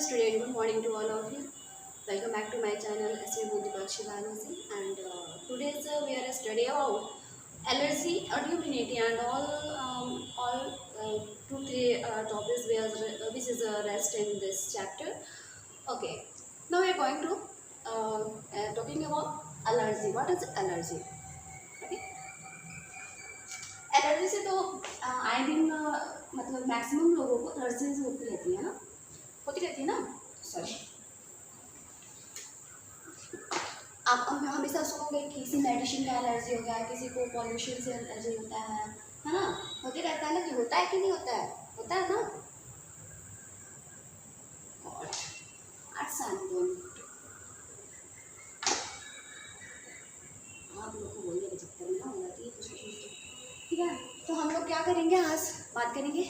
student, good morning to all of you. Welcome back to my channel SV Bodhipakshi Balaji, and today's we are study about allergy, immunity, and all 2-3 topics which is rest in this chapter. Okay, now we are going to talking about allergy. What is allergy? Okay, allergy से तो आई दिन मतलब maximum लोगों को allergies होती रहती है ना, होती रहती है ना। सॉरी, आप हमेशा सुनोगे किसी मेडिसिन का एलर्जी हो गया है, किसी को पॉल्यूशन से एलर्जी होता है ना। होते रहता है ना, कि होता है कि नहीं होता है, होता है ना। आप लोग को बोलने के चक्कर में ना हो जाती है कुछ चीज़। ठीक है, तो हम लोग क्या करेंगे, आज बात करेंगे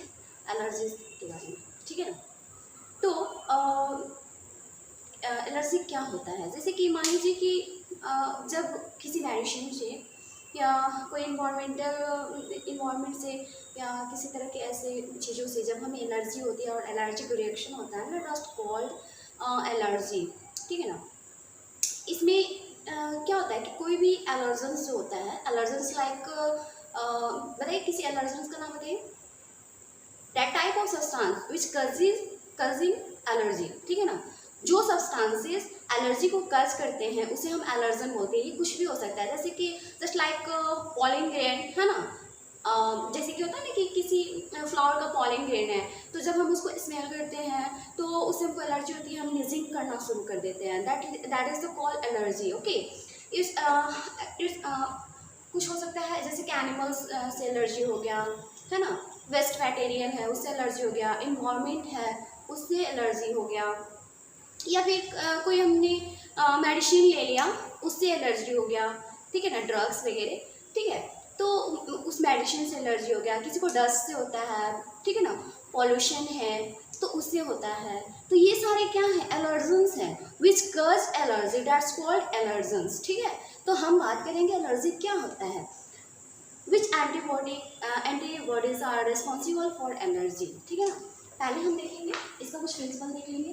एलर्जी के बारे में। ठीक है ना, तो एलर्जी क्या होता है। जैसे कि मान लीजिए कि जब किसी मेडिसिन से या कोई इन्वायरमेंट से या किसी तरह के ऐसे चीज़ों से जब हमें एलर्जी होती है और एलर्जिक रिएक्शन होता है ना, डस्ट कॉल्ड एलर्जी। ठीक है ना, इसमें क्या होता है कि कोई भी एलर्जेंस जो होता है, एलर्जेंस लाइक बताइए, किसी एलर्जेंस का नाम बताइए। That type of substance which causing allergy. ठीक है ना, जो सब्सटेंसेस एलर्जी को कज करते हैं उसे हम एलर्जन बोलते हैं। ये कुछ भी हो सकता है, जैसे कि जस्ट लाइक पॉलन ग्रेन है ना। जैसे कि होता है ना कि किसी फ्लावर का पॉलन ग्रेन है, तो जब हम उसको स्मेल करते हैं तो उससे हमको एलर्जी होती है, हम निजिंग करना शुरू कर देते हैं। That is the call allergy. Okay, इस कुछ हो सकता है, जैसे कि एनिमल्स से एलर्जी हो गया है ना, वेस्ट बैक्टीरियन है उससे एलर्जी हो गया, इन्वायरमेंट है उससे एलर्जी हो गया, या फिर कोई हमने मेडिसिन ले लिया उससे एलर्जी हो गया। ठीक है ना, ड्रग्स वगैरह। ठीक है, तो उस मेडिसिन से एलर्जी हो गया। किसी को डस्ट से होता है, ठीक है ना, पॉल्यूशन है तो उससे होता है। तो ये सारे क्या है, एलर्जेंस हैं विच कज एलर्जी, दैट्स कॉल्ड एलर्जेंस। ठीक है, तो हम बात करेंगे एलर्जी क्या होता है। Which antibodies are responsible for allergy. ठीक है ना, पहले हम देखेंगे इसका कुछ प्रिंसिपल देख लेंगे।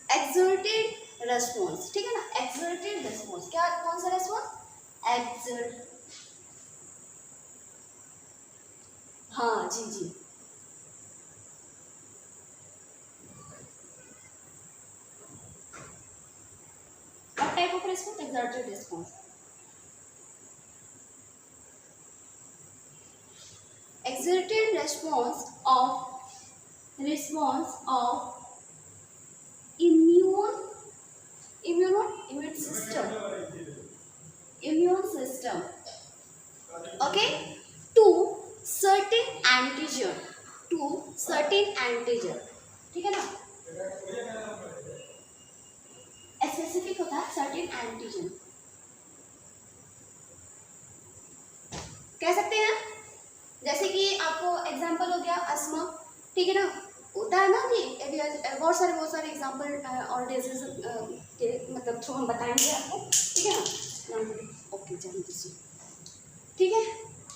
Exerted response. ठीक है ना, एक्सर्टेड रेस्पॉन्स क्या, कौन सा रेस्पॉन्स, एक्सर्ट, हाँ जी जी, what type of response, exerted response। exerted response of immune system, okay, to certain antigen, ठीक है ना, स्पेसिफिक होता है सर्टेन एंटीजन, कह सकते हैं। जैसे कि आपको एग्जांपल हो गया अस्थमा। ठीक है ना, होता है ना कि बहुत सारे एग्जांपल और डिजीज के मतलब थ्रू हम बताएंगे आपको। ठीक है ना, ओके चलिए। ठीक है,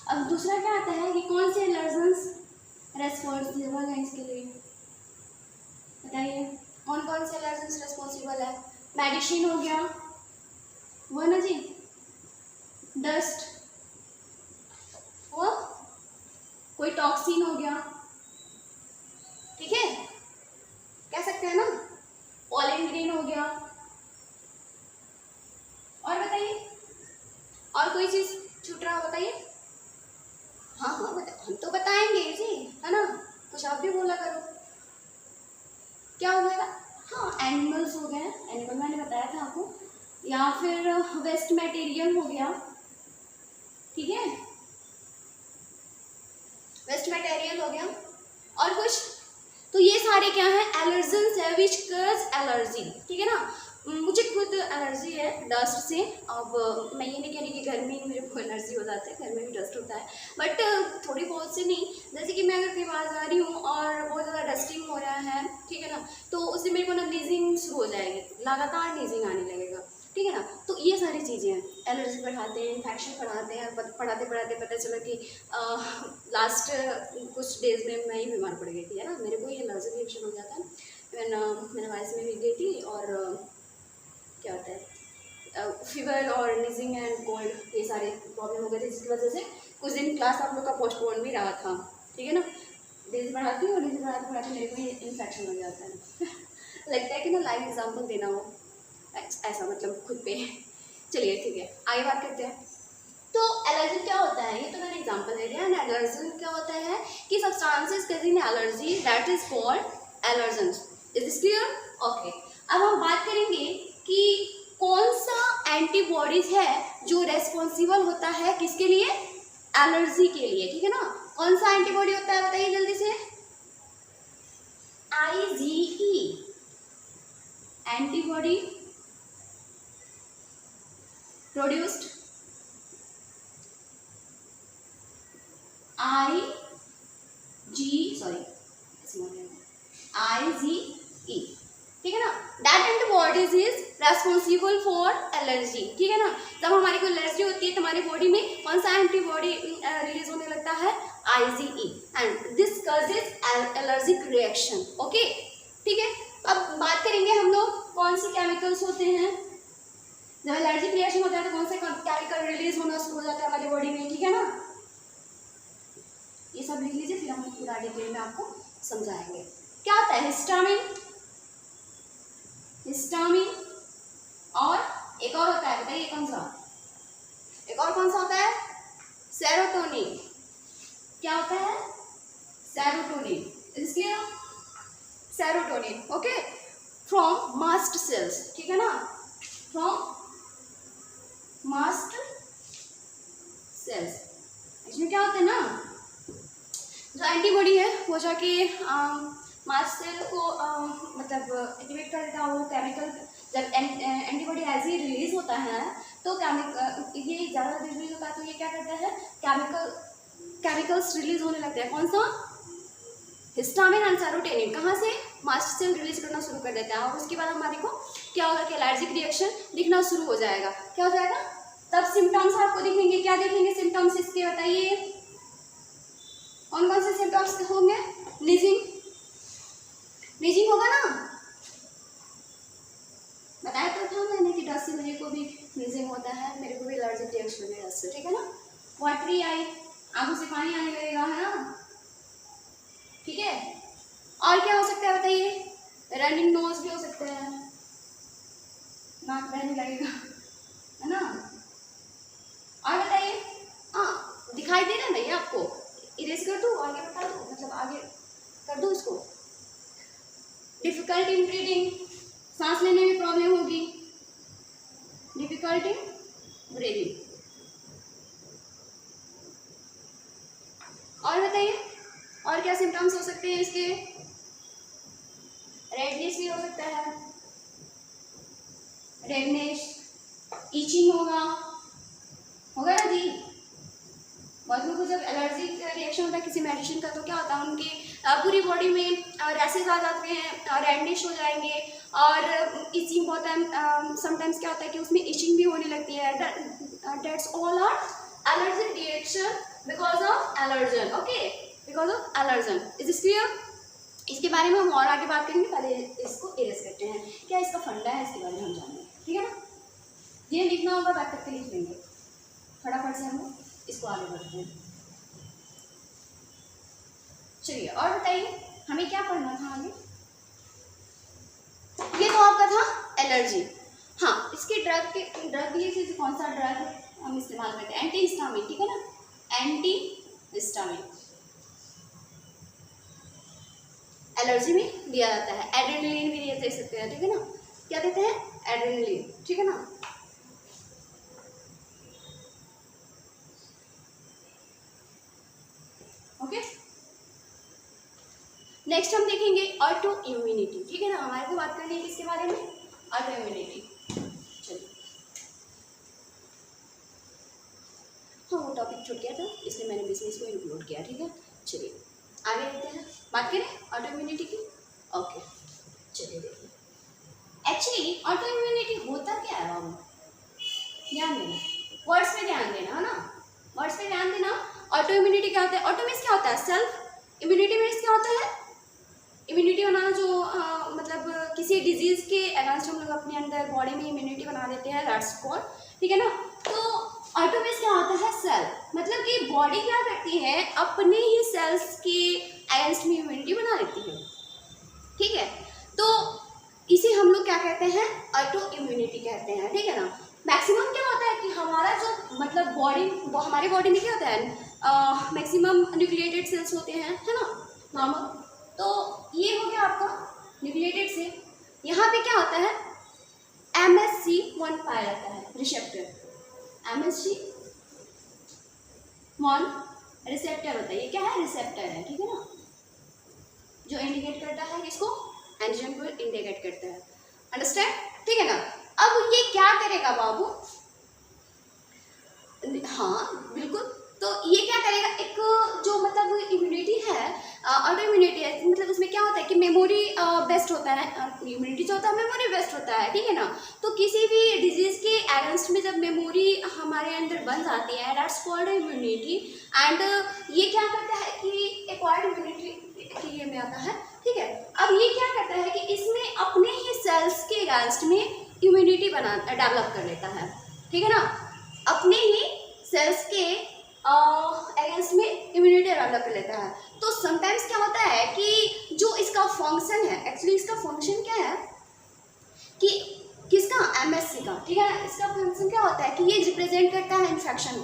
अब दूसरा क्या आता है कि कौन से एलर्जेंस रेस्पॉन्सिबल है इसके लिए, बताइए कौन कौन से एलर्जेंस रेस्पॉन्सिबल है। मेडिसिन हो गया वो ना जी, डस्ट वो, कोई टॉक्सिन हो गया, ठीक है, कह सकते हैं ना, पॉलन ग्रेन हो गया, और बताइए और कोई चीज छूट रहा हो बताइए। हाँ हाँ हम तो बताएंगे जी, है ना, कुछ आप भी बोला करो। क्या हो गया, हाँ एनिमल्स हो गए, एनिमल मैंने बताया था आपको, या फिर वेस्ट मटेरियल हो गया। ठीक है, वेस्ट मटेरियल हो गया, और कुछ, तो ये सारे क्या है, एलर्जेंस है विच कज एलर्जी। ठीक है ना, मुझे खुद एलर्जी है डस्ट से। अब मैं ये नहीं कह रही कि घर में ही मेरे को एलर्जी हो जाता है, घर में भी डस्ट होता है, बट थोड़ी बहुत से नहीं। जैसे कि मैं अगर कहीं बाहर जा रही हूँ और बहुत ज़्यादा डस्टिंग हो रहा है, ठीक है ना, तो उससे मेरे को ना नीजिंग शुरू हो जाएगी, लगातार नीजिंग आने लगेगा। ठीक है ना, तो ये सारी चीज़ें हैं, एलर्जी बढ़ाते हैं, इन्फेक्शन बढ़ाते हैं। पढ़ाते पढ़ाते पता चला कि लास्ट कुछ डेज में मैं ही बीमार पड़ गई थी, है ना, मेरे को ही एलर्जी मैंने वॉइस में भी गई थी, और क्या होता है फीवर और नीजिंग एंड कोल्ड, ये सारे प्रॉब्लम हो गए थे, जिसकी वजह से कुछ दिन क्लास आप लोग का पोस्टपोन भी रहा था, ठीक है ना। डेज बढ़ाती हूँ, डेज बढ़ाते बढ़ाते मेरे को ये इन्फेक्शन हो जाता है लगता है कि ना लाइव एग्जाम्पल देना हो ऐसा, मतलब खुद पे। चलिए ठीक है, आगे बात करते हैं। तो एलर्जी क्या होता है, ये तो मैंने एग्जांपल दे दिया। एंड एलर्जी क्या होता है कि substances causing allergy that is called allergens. Is this clear? Okay, अब हम बात करेंगे कि कौन सा एंटीबॉडीज है जो रेस्पॉन्सिबल होता है किसके लिए, एलर्जी के लिए, ठीक है ना। कौन सा एंटीबॉडी होता है बताइए जल्दी से। IgE एंटीबॉडी प्रोड्यूस्ड IgE, ठीक है ना। That antibodies is responsible for allergy, ठीक है ना। जब हमारी कोई एलर्जी होती है तो हमारी बॉडी में कौन सा एंटीबॉडी रिलीज होने लगता है, IgE, and this causes allergic reaction. Okay, ठीक है। अब बात करेंगे हम लोग कौन से केमिकल्स होते हैं जब एलर्जिक रिएक्शन होता है, तो कौन से केमिकल रिलीज होना शुरू हो जाता है हमारी बॉडी में, ठीक है ना। ये सब लिख लीजिए, फिर हम पूरा डिटेल में आपको समझाएंगे। क्या होता है, हिस्टामिन, हिस्टामिन, और एक और होता है, बताइए कौन सा, एक और कौन सा होता है, सेरोटोनिन। क्या होता है, सेरोटोनिन, इसलिए serotonin, okay, from mast cells, ठीक है ना, फ्रॉम मास्ट सेल्स। इसमें क्या होता है ना, जो एंटीबॉडी है वो जाके मास्ट सेल को मतलब एक्टिवेट कर देता है। वो केमिकल जब एंटीबॉडी एज ही रिलीज होता है तो केमिकल ये ज़्यादा रिलीज होता है, तो ये क्या करता है, केमिकल्स रिलीज होने लगते हैं। कौन सा, हिस्टामिन एंड सेरोटोनिन, कहाँ से, मास्ट सेल रिलीज करना शुरू कर देता है। और उसके बाद हमारे को क्या होगा कि एलर्जिक रिएक्शन दिखना शुरू हो जाएगा। क्या हो जाएगा, तब सिम्टम्स आपको दिखेंगे। क्या दिखेंगे सिम्टम्स इसके, बताइए कौन कौन से सिम्टम्स होंगे। नीजिंग, नीजिंग होगा ना, बताया तो था मैंने कि 10 से मुझे को भी नीजिंग होता है, मेरे को भी एलर्जिक रिएक्शन है इससे, ठीक है ना। वाटरी आई, आंखों से पानी आने लगेगा, है ना, ठीक है। और क्या हो सकता है बताइए, रनिंग नोज भी हो सकता है, नाक बहने लगेगा, है ना। और बताइए, हाँ दिखाई दे रहा है भैया आपको, इरेज कर दूँ, आगे बता दूँ, मतलब आगे कर दूँ इसको। डिफिकल्ट इन ब्रीदिंग, सांस लेने में प्रॉब्लम होगी, डिफिकल्ट इन ब्रीदिंग। और बताइए और क्या सिम्टम्स हो सकते हैं इसके, रेडनेस भी हो सकता है, रेडनेस, ईचिंग होगा ना जी। बहुत लोगों को जब एलर्जी का रिएक्शन होता है किसी मेडिसिन का, तो क्या होता है उनकी पूरी बॉडी में रैसेस आ जाते हैं, रेडनेस हो जाएंगे, और ईचिंग होता है। समटाइम्स क्या होता है कि उसमें ईचिंग भी होने लगती है। That's all are allergic reaction because of allergen, okay, because of allergen. Is this clear? इसके बारे में हम और आगे बात करेंगे, पहले इसको इरेज करते हैं। क्या इसका फंडा है इसके बारे में हम जानेंगे, ठीक है ना। ये लिखना होगा, बैक करके लिख लेंगे, फटाफट से हम लोग इसको आगे बढ़ते हैं। चलिए और बताइए हमें क्या पढ़ना था आगे। ये तो आपका था एलर्जी। हाँ, इसके ड्रग दिए थे, कौन सा ड्रग हम इस्तेमाल करते हैं, एंटी हिस्टामिन, ठीक है ना, एंटी हिस्टामिन एलर्जी में दिया जाता है। एड्रेनलिन भी दे सकते हैं, ठीक है ना, क्या देते हैं, एड्रेनलिन, ठीक है ना। ओके, नेक्स्ट हम देखेंगे ऑटो इम्यूनिटी, ठीक है ना। हमारे को बात करनी है किसके बारे में, ऑटो इम्यूनिटी। चलिए, हाँ वो टॉपिक छूट गया था इसलिए मैंने बीच में इसको इंक्लूड किया, ठीक है। चलिए आगे देखते हैं, बात करें ऑटो इम्यूनिटी की। ओके, चलिए देखिए, एक्चुअली ऑटो इम्यूनिटी होता क्या है बाबू, ध्यान देना, वर्ड्स पे ध्यान देना, है ना, वर्ड्स पे ध्यान देना। ऑटो इम्यूनिटी क्या होता है, ऑटो मीन्स क्या होता है, सेल्फ, इम्यूनिटी मीन्स क्या होता है, इम्यूनिटी बनाना, जो मतलब किसी डिजीज़ के अगेंस्ट हम लोग अपने अंदर बॉडी में इम्यूनिटी बना देते हैं, दैट्स कॉल्ड, ठीक है ना। तो ऑटो में क्या होता है, सेल, मतलब कि बॉडी क्या करती है, अपने ही सेल्स के अगेंस्ट में इम्यूनिटी बना लेती है, ठीक है। तो इसे हम लोग क्या कहते हैं, ऑटो इम्यूनिटी कहते हैं, ठीक है ना। मैक्सिमम क्या होता है कि हमारा जो मतलब बॉडी, हमारी बॉडी में क्या होता है, मैक्सिमम न्यूक्लिएटेड सेल्स होते हैं, है ना, नॉर्मल। तो ये हो गया आपका न्यूक्लिएटेड सेल। यहाँ पे क्या होता है, MSC1 पाया जाता है, रिसेप्टर, MSC1 रिसेप्टर होता है। ये क्या है, रिसेप्टर है, ठीक है ना, जो इंडिकेट करता है किसको, एंटीजन को इंडिकेट करता है, अंडरस्टैंड, ठीक है ना। अब ये क्या करेगा बाबू, हाँ बिल्कुल, तो ये क्या करेगा, एक जो मतलब इम्यूनिटी है, ऑटो इम्यूनिटी है, मतलब उसमें क्या होता है कि मेमोरी बेस्ट होता है, इम्यूनिटी जो होता है मेमोरी बेस्ट होता है, ठीक है ना। तो किसी भी डिजीज़ के अगेंस्ट में जब मेमोरी हमारे अंदर बन जाती है, दैट्स कॉल्ड इम्यूनिटी। एंड ये क्या करता है कि एक्वायर्ड इम्यूनिटी के लिए में आता है, ठीक है। अब ये क्या करता है कि इसमें अपने ही सेल्स के अगेंस्ट में इम्यूनिटी डेवलप कर लेता है, ठीक है ना, अपने ही सेल्स के अगेंस्ट में इम्यूनिटी डेवलप कर लेता है। तो समटाइम्स क्या होता है कि जो इसका फंक्शन है, एक्चुअली इसका फंक्शन क्या है कि किसका, MSC का, ठीक है। इसका फंक्शन क्या होता है कि ये रिप्रेजेंट करता है इन्फेक्शन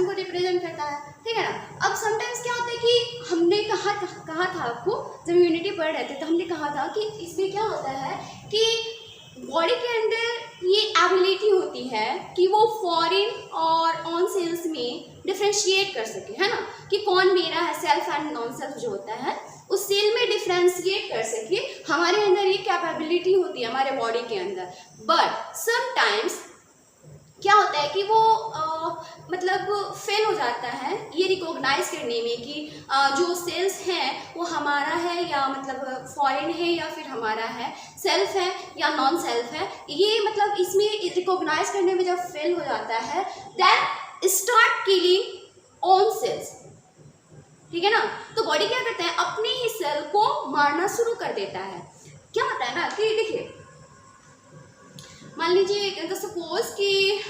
को रिप्रेजेंट करता है, ठीक है ना। अब समटाइम्स क्या होता है कि हमने कहा था आपको, जब इम्यूनिटी पढ़ रहे थे तो हमने कहा था कि इसमें क्या होता है कि बॉडी के अंदर ये एबिलिटी होती है कि वो फॉरेन और ऑन सेल्स में डिफ्रेंशिएट कर सके, है ना, कि कौन मेरा है, सेल्फ एंड नॉन सेल्फ जो होता है उस सेल में डिफ्रेंशिएट कर सके। हमारे अंदर ये कैपेबिलिटी होती है हमारे बॉडी के अंदर। बट समटाइम्स क्या होता है कि वो मतलब फेल हो जाता है ये रिकॉग्नाइज करने में कि जो सेल्स हैं वो हमारा है या मतलब फॉरेन है या फिर हमारा है, सेल्फ है या नॉन सेल्फ है, ये मतलब इसमें रिकॉग्नाइज करने में जब फेल हो जाता है, then start killing on cells, ठीक है ना। तो बॉडी क्या करता है, अपने ही सेल को मारना शुरू कर देता है। क्या होता है ना कि देखिए, मान लीजिए सपोज कि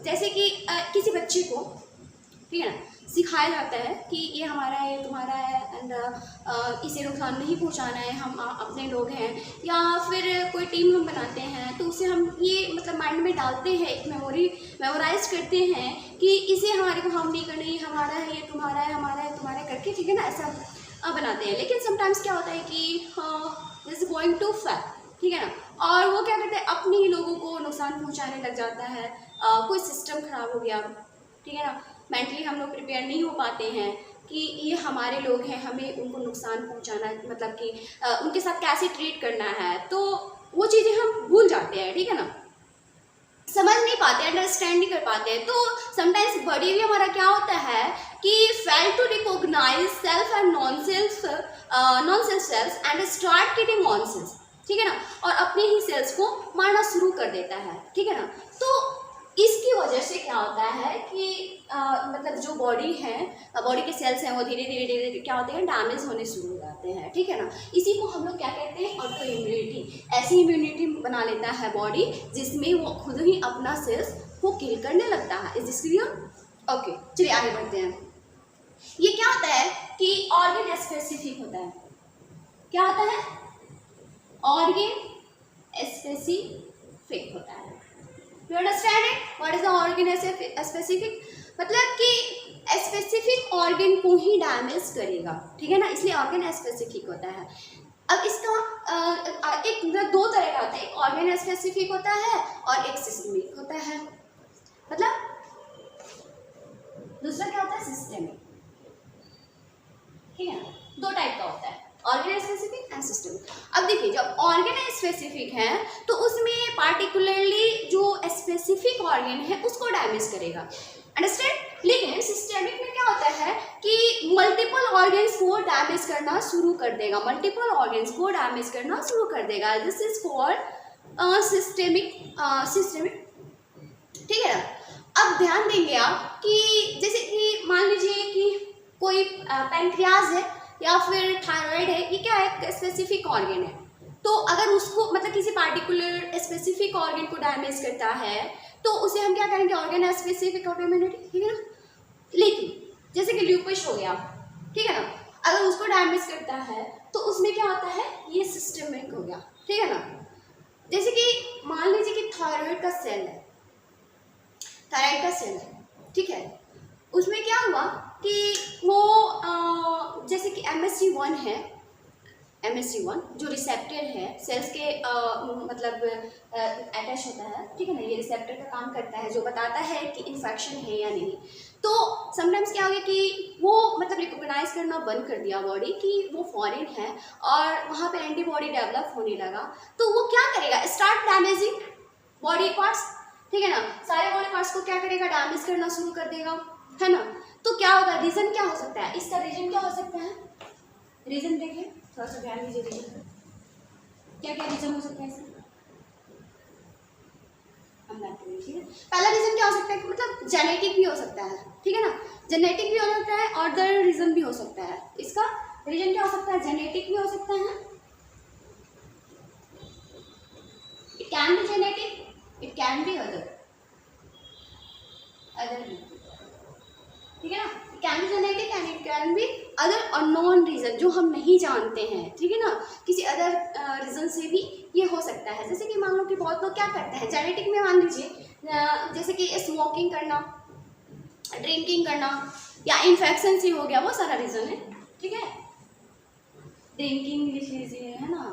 जैसे कि किसी बच्चे को, ठीक है ना, सिखाया जाता है कि ये हमारा है, ये तुम्हारा है, एंड इसे नुकसान नहीं पहुंचाना है, हम अपने लोग हैं, या फिर कोई टीम हम बनाते हैं तो उसे हम ये मतलब माइंड में डालते हैं, एक मेमोराइज करते हैं कि इसे हमारे को हार्म नहीं करना, ये हमारा है, ये तुम्हारा है, हमारा है, तुम्हारा करके, ठीक है ना, ऐसा बनाते हैं। लेकिन समटाइम्स क्या होता है कि this is going to fact, ठीक है ना, और वो क्या करते हैं, अपने ही लोगों को नुकसान पहुंचाने लग जाता है। कोई सिस्टम खराब हो गया, ठीक है ना, मेंटली हम लोग प्रिपेयर नहीं हो पाते हैं कि ये हमारे लोग हैं, हमें उनको नुकसान पहुंचाना, मतलब कि उनके साथ कैसे ट्रीट करना है, तो वो चीज़ें हम भूल जाते हैं, ठीक है ना, समझ नहीं पाते, अंडरस्टैंड नहीं कर पाते हैं। तो समटाइम्स बॉडी भी हमारा क्या होता है कि fail to recognise self and non self cells and start killing on cells, ठीक है ना, और अपने ही सेल्स को मारना शुरू कर देता है, ठीक है ना। तो इसकी वजह से क्या होता है कि मतलब जो बॉडी है, बॉडी के सेल्स हैं, वो धीरे धीरे क्या होते हैं, डैमेज होने शुरू हो जाते हैं, ठीक है ना। इसी को हम लोग क्या कहते हैं, ऑटो इम्यूनिटी। ऐसी इम्यूनिटी बना लेता है बॉडी जिसमें वो खुद ही अपना सेल्स को किल करने लगता है। Is this clear? ओके, चलिए आगे बढ़ते हैं। ये क्या होता है कि ऑर्गन स्पेसिफिक होता है। क्या होता है? ऑर्गन स्पेसिफिक होता है। You understand it? What is the organ specific? मतलब कि स्पेसिफिक ऑर्गन को ही डैमेज करेगा, ठीक है ना, इसलिए ऑर्गन स्पेसिफिक होता है। अब इसका एक दो तरह का होता है, एक ऑर्गन स्पेसिफिक होता है और एक सिस्टमिक होता है। मतलब दूसरा क्या होता है, सिस्टमिक, ठीक है ना, दो टाइप का होता है, ऑर्गन स्पेसिफिक एंड सिस्टमिक। अब देखिए, जब ऑर्गन स्पेसिफिक है तो उसमें पार्टिकुलरली जो स्पेसिफिक ऑर्गन है उसको डैमेज करेगा, अंडरस्टैंड। लेकिन सिस्टमिक में क्या होता है कि मल्टीपल ऑर्गन्स को डैमेज करना शुरू कर देगा, मल्टीपल ऑर्गन्स को डैमेज करना शुरू कर देगा। दिस इज कॉल्ड सिस्टमिक, ठीक है ना। अब ध्यान देंगे आप कि जैसे कि मान लीजिए कि कोई पैंक्रियाज है, या फिर थायराइड है, ये क्या है, स्पेसिफिक ऑर्गन है। तो अगर उसको मतलब किसी पार्टिकुलर स्पेसिफिक ऑर्गन को डैमेज करता है तो उसे हम क्या करेंगे, ऑर्गन स्पेसिफिक ऑटोइम्यूनिटी, ठीक है ना। लेकिन जैसे कि ल्यूपस हो गया, ठीक है ना, अगर उसको डैमेज करता है तो उसमें क्या होता है, ये सिस्टमिक हो गया, ठीक है ना। जैसे कि मान लीजिए कि थायराइड का सेल है, थायराइड का सेल है, ठीक है, उसमें क्या हुआ कि वो जैसे कि MSC1 है, MSC1 जो रिसेप्टर है सेल्स के मतलब अटैच होता है, ठीक है ना, ये रिसेप्टर का काम करता है जो बताता है कि इन्फेक्शन है या नहीं। तो समटाइम्स क्या हो गया कि वो मतलब रिकॉग्नाइज करना बंद कर दिया बॉडी कि वो फॉरेन है और वहाँ पे एंटीबॉडी डेवलप होने लगा, तो वो क्या करेगा, स्टार्ट डैमेजिंग बॉडी पार्ट्स, ठीक है ना, सारे बॉडी पार्ट्स को क्या करेगा, डैमेज करना शुरू कर देगा, है ना। तो क्या होगा, रीजन क्या हो सकता है, इसका रीजन क्या हो सकता है, रीजन देखिए, थोड़ा सा ध्यान दीजिए, रीजन क्या क्या रीजन हो सकता है इसका, हम बात करेंगे, ठीक है। पहला रीजन क्या हो सकता है कि मतलब जेनेटिक भी हो सकता है, ठीक है ना, जेनेटिक भी हो सकता है और अदर रीजन भी हो सकता है। इसका रीजन क्या हो सकता है, जेनेटिक भी हो सकता है, it can be genetic, it can be other, ठीक है ना, it can be genetic and it can be other unknown reason जो हम नहीं जानते हैं, ठीक है ना, किसी अदर रीजन से भी ये हो सकता है। जैसे कि मान लो कि बहुत लोग क्या करते हैं जेनेटिक में, मान लीजिए जैसे कि स्मोकिंग करना, ड्रिंकिंग करना या इन्फेक्शन से हो गया, वो सारा रीजन है, ठीक है। ड्रिंकिंग लिख लीजिए, है ना,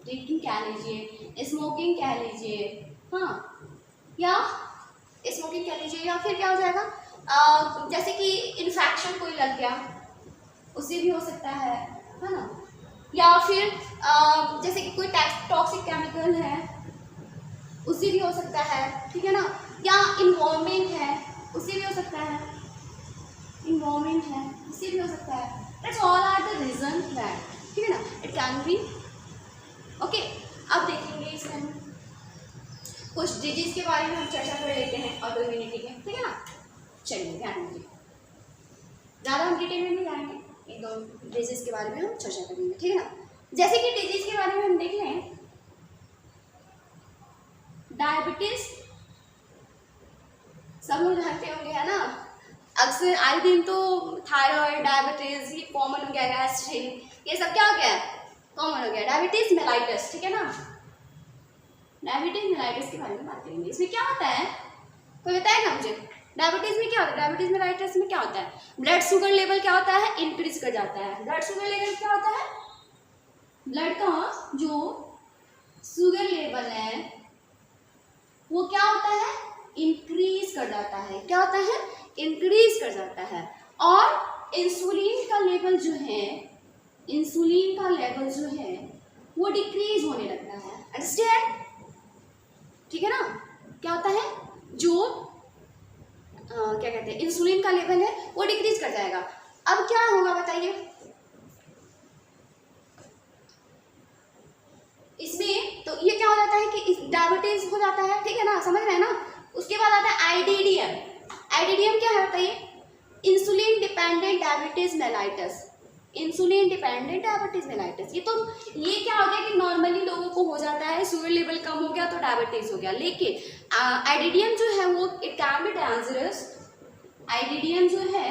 ड्रिंकिंग कह लीजिए, स्मोकिंग कह लीजिए, हाँ, या स्मोकिंग कह लीजिए, या फिर क्या हो जाएगा जैसे कि इन्फेक्शन कोई लग गया उससे भी हो सकता है ना, या फिर जैसे कि कोई टॉक्सिक केमिकल है उससे भी हो सकता है, ठीक है ना, या इन्वायरमेंट है उससे भी हो सकता है, इन्वायरमेंट है उससे भी हो सकता है, that's all are the reason that, ठीक है ना, इट कैन बी ओके। अब देखेंगे इसमें कुछ डिजीज के बारे में हम चर्चा कर लेते हैं ऑटोइम्यूनिटी के, ठीक है ना। चलिए ध्यान दीजिए, ज़्यादा हम डिटेल में नहीं जाएंगे, एक दो डिजीज के बारे में हम चर्चा करेंगे, ठीक है ना। जैसे कि डिजीज के बारे में हम देख लें, डायबिटीज सब लोग जानते होंगे, है ना, अक्सर आए दिन तो थायराइड, डायबिटीज ये कॉमन हो गया, गैस्ट्रिक ये सब क्या हो गया, कॉमन हो गया, डायबिटीज मेलाइटस, ठीक है ना, डायबिटीज मेलाइटस के बारे में बात करेंगे। इसमें क्या होता है, कोई बताएगा मुझे, डायबिटीज में क्या होता है, डायबिटीज मेलाइटस में क्या होता है, ब्लड शुगर लेवल क्या होता है, इंक्रीज कर जाता है। ब्लड शुगर लेवल क्या होता है, ब्लड का जो शुगर लेवल है वो क्या होता है, इंक्रीज कर जाता है, क्या होता है, इंक्रीज कर जाता है। और इंसुलिन का लेवल जो है, इंसुलिन का लेवल जो है वो डिक्रीज होने लगता है, अंडरस्टैंड, ठीक है ना। क्या होता है, जो क्या कहते हैं, इंसुलिन का लेवल है वो डिक्रीज कर जाएगा। अब क्या होगा बताइए, इसमें तो ये क्या हो जाता है कि डायबिटीज हो जाता है, ठीक है ना, समझ रहे हैं ना। उसके बाद आता है आईडीडीएम। आईडीडीएम क्या है बताइए, insulin dependent diabetes mellitus, insulin dependent diabetes mellitus. ये क्या हो गया कि नॉर्मली लोगों को हो जाता है, शुगर लेवल कम हो गया तो डायबिटीज हो गया, लेकिन आईडीडीएम जो है वो it can be dangerous, IDDM जो है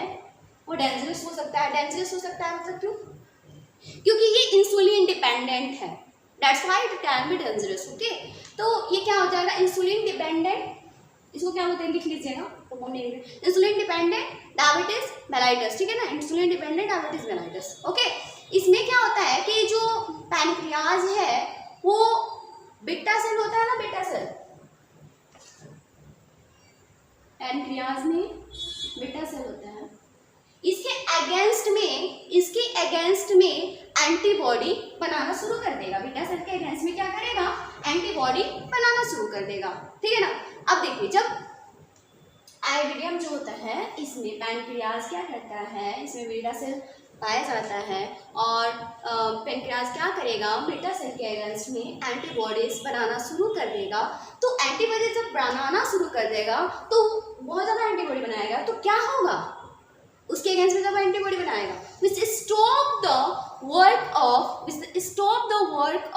वो डेंजरस हो सकता है, डेंजरस हो सकता है मतलब क्यों, क्योंकि ये इंसुलिन डिपेंडेंट है, that's why it can be dangerous, okay. तो ये क्या हो जाएगा, इंसुलिन डिपेंडेंट, इसको क्या बोलते हैं लिख लीजिएगा, इंसुलिन डिपेंडेंट डायबिटीज मेलाइटस, ठीक है ना, insulin dependent diabetes mellitus, okay. इसमें क्या होता है कि जो पैनक्रियाज है वो बीटा सेल होता है ना, बीटा सेल, पैनक्रियाज में बीटा सेल होता है, इसके अगेंस्ट में एंटीबॉडी बनाना शुरू कर देगा, बीटा सेल के अगेंस्ट में क्या करेगा, एंटीबॉडी बनाना शुरू कर देगा, ठीक है ना। अब देखिए, जब आईडीडीएम जो होता है इसमें पैनक्रियाज क्या करता है, इसमें बीटा सेल पाया जाता है और पैनक्रियाज क्या करेगा, बीटा सेल के अगेंस्ट में एंटीबॉडीज बनाना शुरू कर देगा। तो एंटीबॉडी जब बनाना शुरू कर देगा तो बहुत ज़्यादा एंटीबॉडी बनाएगा, तो क्या होगा, उसके अगेंस्ट में जब एंटीबॉडी बनाएगा which stop the work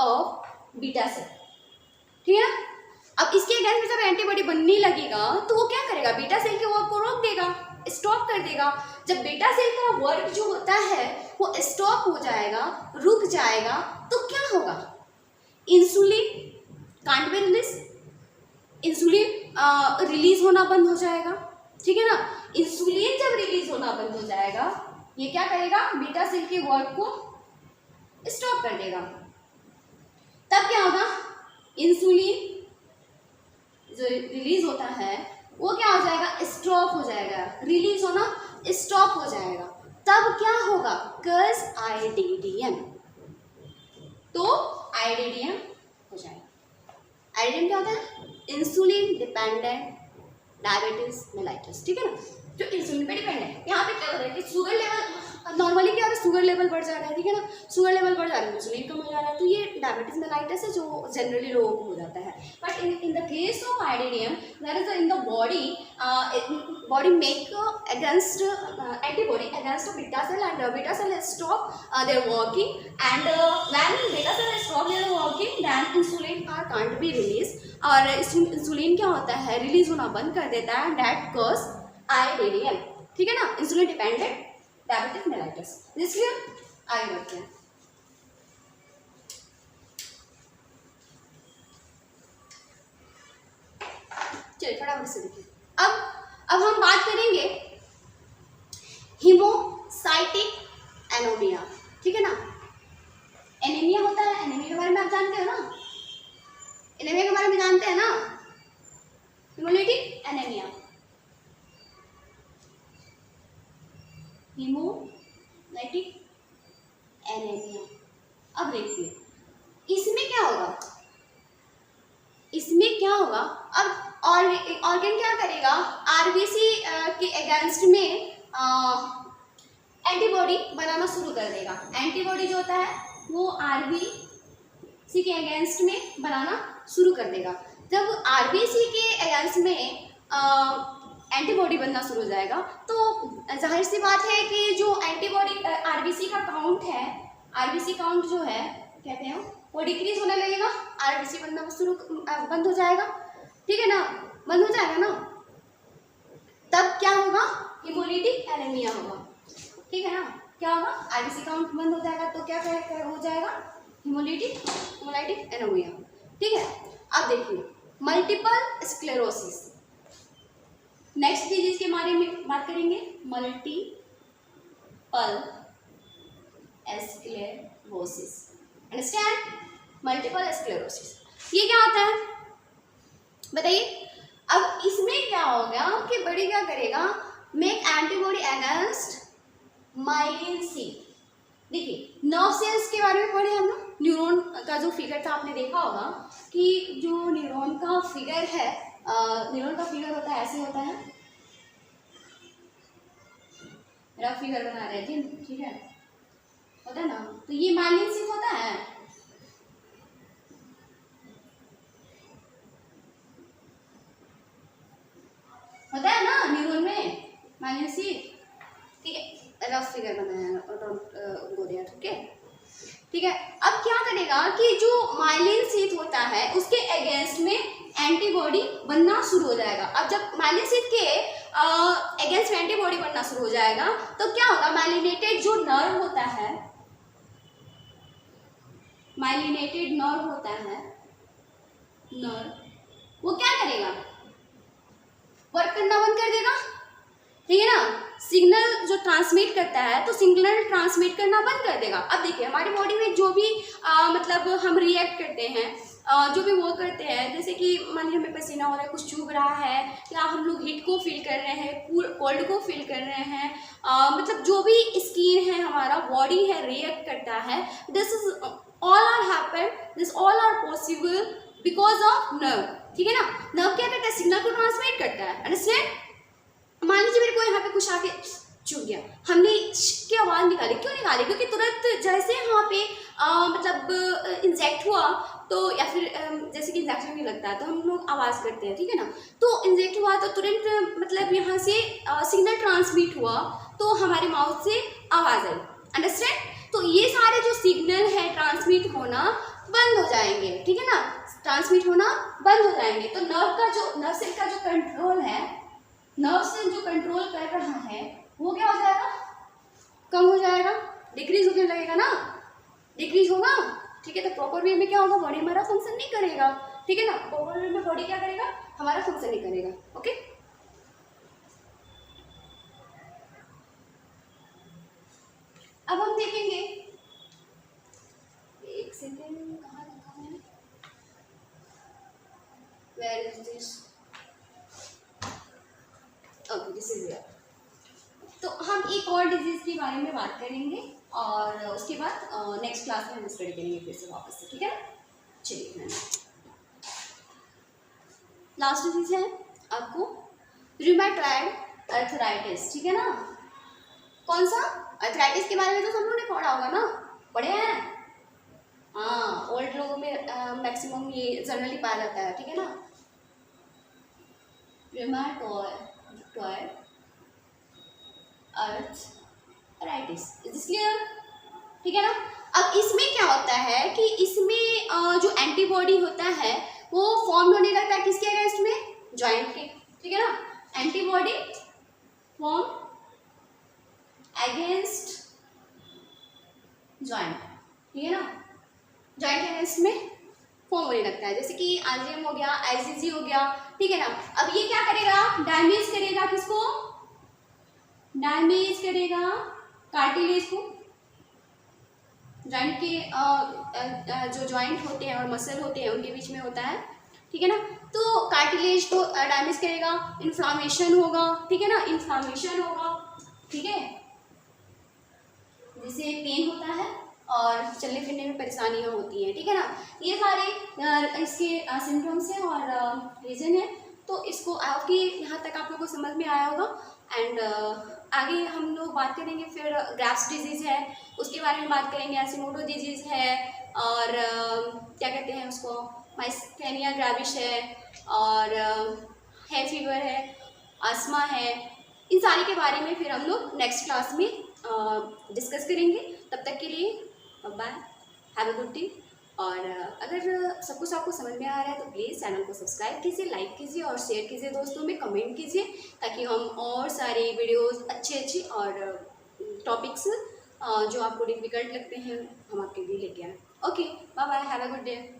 of beta cell, ठीक है ना। अब इसके अगेंस्ट में जब एंटीबॉडी बनने लगेगा तो वो क्या करेगा, बीटा सेल के वर्क को रोक देगा, स्टॉप कर देगा। जब बीटा सेल का वर्क जो होता है वो स्टॉप हो जाएगा, रुक जाएगा, तो क्या होगा, insulin can't be release, insulin release होना बंद हो जाएगा, ठीक है ना। इंसुलिन जब रिलीज होना बंद हो जाएगा, ये क्या करेगा, बीटा सेल के वर्क को स्टॉप कर देगा। तब क्या होगा, इंसुलिन जो रिलीज होता है वो क्या हो जाएगा, स्टॉप हो जाएगा, रिलीज होना स्टॉप हो जाएगा। तब क्या होगा, कज आईडीडीएम, तो आईडीडीएम हो जाएगा। आईडीडीएम क्या होता है, इंसुलिन डिपेंडेंट डायबिटीज मेलाइटस, ठीक है ना, जो इंसुलिन पे डिपेंड है। यहाँ पे क्या हो रहा है कि शुगर लेवल नॉर्मली क्या हो रहा है, शुगर लेवल बढ़ जा रहा है, ठीक है ना, शुगर लेवल बढ़ जा रहा है, इंसुलिन कम हो जा रहा है, तो ये डायबिटीज मेलाइटस है जो जनरली लोगों को हो जाता है। But in the case of IDDM that is in the body make against antibody against beta cell and beta cell stop their working and when beta cell stop their working then insulin are can't be release, और insulin क्या होता है, release होना बंद कर देता है, that cause IDDM, ठीक है ना, इंसुलिन डिपेंडेंट डायबिटिक मेलाइटस। इसलिए आगे बढ़ते हैं। चलिए फटाफट से देखिए। अब हम बात करेंगे हीमोसाइटिक एनीमिया, ठीक है ना। एनीमिया होता है, एनीमिया के बारे में आप जानते हो ना, एनीमिया के बारे में जानते हैं ना, हीमोलाइटिक एनीमिया, हीमोलाइटिक एनीमिया। अब देखिए इसमें क्या होगा, इसमें क्या होगा, अब ऑर्गन क्या करेगा, आरबीसी के अगेंस्ट में एंटीबॉडी बनाना शुरू कर देगा। एंटीबॉडी जो होता है वो आरबीसी के अगेंस्ट में बनाना शुरू कर देगा। जब आरबीसी के अगेंस्ट में एंटीबॉडी बनना शुरू हो जाएगा तो जाहिर सी बात है कि जो एंटीबॉडी आरबीसी का काउंट है, आरबीसी काउंट जो है कहते हैं वो डिक्रीज होने लगेगा, आरबीसी बनना बंद हो जाएगा, ठीक है ना, बंद हो जाएगा ना। तब क्या होगा, हीमोलाइटिक एनीमिया होगा, ठीक है ना। क्या होगा, आरबीसी काउंट बंद हो जाएगा तो क्या हो जाएगा, हीमोलाइटिक एनीमिया, ठीक है। अब देखिए मल्टीपल स्क्लेरोसिस, नेक्स्ट डिजीज के बारे में बात करेंगे, multiple sclerosis, understand, multiple sclerosis ये क्या होता है बताइए। अब इसमें क्या होगा कि बॉडी क्या करेगा, मेक एंटीबॉडी अगेंस्ट माइलिन सी। देखिए नर्व सेल्स के बारे में पढ़े हम लोग, न्यूरॉन का जो फिगर था आपने देखा होगा कि जो न्यूरॉन का फिगर है, न्यूरॉन का फिगर होता है ऐसे होता है, रफ फिगर बना रहे थे, ठीक है, होता है ना, तो ये माइलिन सी होता है, होता है ना न्यूरॉन में माइलिन सी, ठीक है, रफ फिगर बनाया गो दिया, ठीक है, ठीक है। अब क्या करेगा कि जो माइलिन शीथ होता है उसके अगेंस्ट में एंटीबॉडी बनना शुरू हो जाएगा। अब जब माइलिन शीथ के अगेंस्ट में एंटीबॉडी बनना शुरू हो जाएगा तो क्या होगा, माइलिनेटेड जो नर्व होता है, माइलिनेटेड नर्व होता है, नर्व वो क्या करेगा, वर्क करना बंद कर देगा, ठीक है ना। सिग्नल जो ट्रांसमिट करता है तो सिग्नल ट्रांसमिट करना बंद कर देगा। अब देखिए हमारी बॉडी में जो भी मतलब हम रिएक्ट करते हैं, जो भी वो करते हैं, जैसे कि मान लीजिए हमें पसीना हो रहा है, कुछ चुभ रहा है, या हम लोग हीट को फील कर रहे हैं, कोल्ड को फील कर रहे हैं, मतलब जो भी स्किन है हमारा बॉडी है रिएक्ट करता है, this is all are happen, this all are possible because of nerve, ठीक है ना। नर्व क्या करता है, सिग्नल को ट्रांसमिट करता है, अंडरस्टैंड। मान लीजिए मेरे को यहाँ पे कुछ आके चुभ गया, हमने की आवाज़ निकाली, क्यों निकाली, क्योंकि तुरंत जैसे यहाँ पे मतलब इंजेक्ट हुआ तो, या फिर जैसे कि इंजेक्शन नहीं लगता है तो हम लोग आवाज़ करते हैं, ठीक है ना। तो इंजेक्ट हुआ तो तुरंत मतलब यहाँ से सिग्नल ट्रांसमिट हुआ तो हमारे माउथ से आवाज़ आई, अंडरस्टैंड। तो ये सारे जो सिग्नल है ट्रांसमिट होना बंद हो जाएंगे, ठीक है ना, ट्रांसमिट होना बंद हो जाएंगे। तो नर्व सेल का जो कंट्रोल है, नर्व सेल जो कंट्रोल कर रहा है वो क्या हो जाएगा, कम हो जाएगा, डिक्रीज होने लगेगा ना, डिक्रीज होगा, ठीक है। तो प्रॉपर वे में क्या होगा, बॉडी हमारा फंक्शन नहीं करेगा, ठीक है ना, प्रॉपर वे में बॉडी क्या करेगा, हमारा फंक्शन नहीं करेगा। ओके, अब हम देखेंगे, एक सेकेंड, कहाँ रखा मैंने, where is this, okay this is here. तो हम एक और डिजीज के बारे में बात करेंगे और उसके बाद नेक्स्ट क्लास में हम स्टडी करेंगे फिर से वापस से, ठीक है। चलिए, लास्ट डिजीज है आपको रूमेटॉइड अर्थराइटिस, ठीक है ना। कौन सा, अर्थराइटिस के बारे में तो सब लोगों ने पढ़ा होगा ना, पढ़े हैं, हाँ, ओल्ड लोगों में मैक्सिमम ये जनरली पाया जाता है, ठीक है ना। Rheumatoid arthritis, is this clear, ठीक है ना। अब इसमें क्या होता है कि इसमें जो एंटीबॉडी होता है वो फॉर्म होने लगता है किसके अगेंस्ट में, जॉइंट के, ठीक है ना। एंटीबॉडी फॉर्म अगेंस्ट जॉइंट, ठीक है ना, जॉइंट अगेंस्ट में फॉर्म होने लगता है, जैसे कि आरजीएम हो गया, आईजीजी हो गया, ठीक है ना। अब ये क्या करेगा, डैमेज करेगा किसको, डैमेज करेगा कार्टिलेज को, जॉइंट के जो जॉइंट होते हैं और मसल होते हैं उनके बीच में होता है, ठीक है ना। तो कार्टिलेज को डैमेज करेगा, इन्फ्लामेशन होगा, ठीक है ना, इन्फ्लामेशन होगा, ठीक है, जिससे पेन होता है और चलने फिरने में परेशानियां होती हैं, ठीक है ना। ये सारे इसके सिम्टम्स हैं और रीज़न है। तो इसको आपके यहाँ तक आप लोगों को समझ में आया होगा। एंड आगे हम लोग बात करेंगे फिर ग्राफ्स डिजीज़ है उसके बारे में बात करेंगे, हाशिमोटो डिजीज़ है और क्या कहते हैं उसको, माइस्थेनिया ग्रेविस है और है फीवर है, आस्मा है, इन सारे के बारे में फिर हम लोग नेक्स्ट क्लास में डिस्कस करेंगे। तब तक के लिए bye, have a good day. और अगर सब कुछ आपको समझ में आ रहा है तो प्लीज़ चैनल को सब्सक्राइब कीजिए, लाइक कीजिए और शेयर कीजिए दोस्तों में, कमेंट कीजिए, ताकि हम और सारे वीडियोस अच्छे और टॉपिक्स जो आपको डिफिकल्ट लगते हैं हम आपके लिए लेके आए। Okay, bye bye, have a good day.